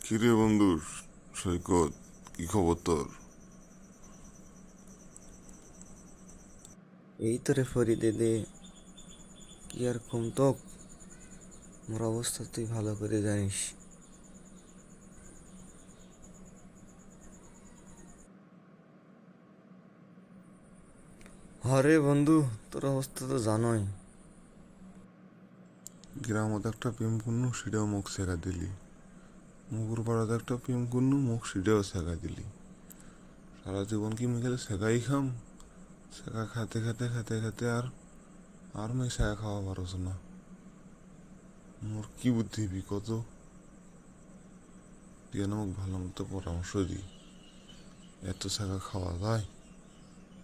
কিরে বন্ধুর সৈকত, কি খবর তোর? এই তো রে ফরিদে দে, কি আর কমতক। মোর অবস্থা তুই ভালো করে জানিস। হরে বন্ধু, তোর অবস্থা তো জানোই। গ্রামত একটা প্রেম করনু, সেটাও মুখ শেখা দিলি। মুগুর পাড়াতে একটা প্রেম করনু, মুখ সেটাও শেখা দিলি। সারা জীবন কি আমি খালি শেখাই খাম? শেখা খাতে খাতে খাতে খাতে আর আর আমি শেখা খাওয়া পারছ না। মোর কি বুদ্ধি হবি কত? তুই আমাকে ভালো মতো পরামর্শ দি। এত শেখা খাওয়া যায়?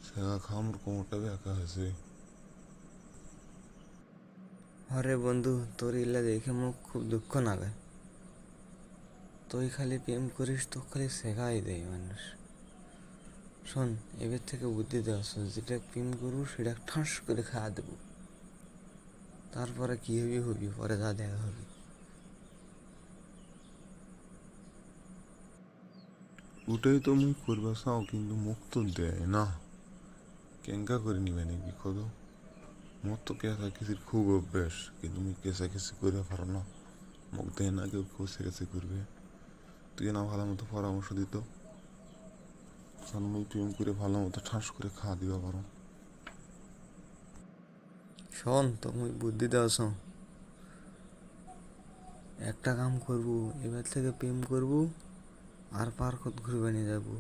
শেখা খাওয়া মোর কোমরটা একা হয়েছে। হরে বন্ধু, তোর ইল্লা দেখে মুখ খুব দুঃখ লাগে। তুই খালি প্রেম করিস, তো খালি শেখাই দেয় মানুষ। শোন, এবার থেকে বুদ্ধি দেওয়া শোন, যেটা প্রেম করবো সেটা ঠাস করে খাওয়া দেবো। তারপরে কি হবি হবি, পরে যা দেখা হবে। ওটাই তো মুই করবা চাও, কিন্তু মুখ তো দেয় না। কেঙ্কা করে নিবে নাকি কত? মোর তো কেঁচাকেচির খুব অভ্যাস, কিন্তু মুই কেঁচাকেচি করে পারো না। মুখ দেয় না, কেউ কেঁচাকেচি করবে। তুই না ভালো মতো পরামর্শ দিত, মুই প্রেম করে ভালো মতো ঠাস করে খাওয়া দিবা পারো। শোন, তো মুই বুদ্ধি দেওয়া শোন। একটা কাম করবো, এবার থেকে প্রেম করবো আর পার্কত ঘুরবে নিয়ে যাবো।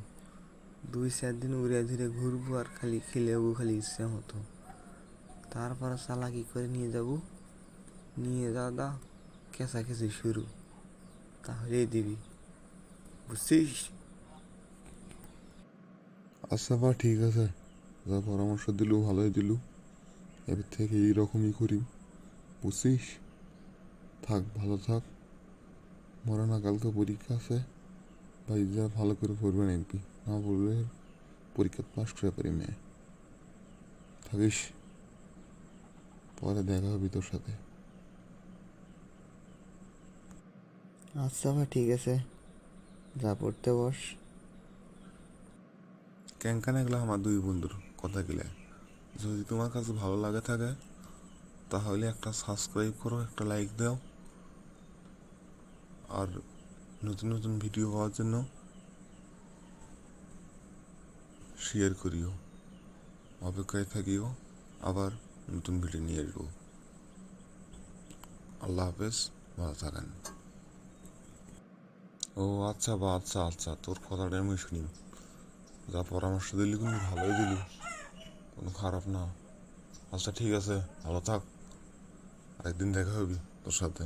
2-4 দিন উড়ে ধীরে ঘুরবো আর খালি খেলেবো খালি ইচ্ছে মতো। তারপরে চালাকি করে নিয়ে যাব, নিয়ে দাদা খেঁচাখেচি শুরু। তাহলেই দিবি, বুঝছিস? আচ্ছা বা ঠিক আছে, যা পরামর্শ দিলু ভালোই দিলু। এবার থেকে এইরকমই করি, বুঝছিস? থাক, ভালো থাক। মরে না, কালকে পরীক্ষা আছে। ভাই যা ভালো করে পড়বে নাকবি, না পড়লে পরীক্ষা পাস করে পারি মেয়ে। থাকিস, পরে দেখা হবে তোর সাথে। আচ্ছা ভাই, ঠিক আছে, যা পড়তে বস। ক্যাঙ্কানে গেলে আমার দুই বন্ধুর কথা গেলে, যদি তোমার কাছে ভালো লাগে থাকে তাহলে একটা সাবস্ক্রাইব করো, একটা লাইক দাও, আর নতুন নতুন ভিডিও পাওয়ার জন্য শেয়ার করিও। অপেক্ষায় থাকিও, আবার নতুন ভিডিও নিয়ে আসবো। আল্লাহ হাফেজ, ভালো থাকেন। ও আচ্ছা বা আচ্ছা আচ্ছা, তোর কথাটা আমি শুনি। যা পরামর্শ দিলি কিন্তু ভালোই দিলি, কোনো খারাপ না। আচ্ছা ঠিক আছে, ভালো থাক। আরেকদিন দেখা হবি তোর সাথে।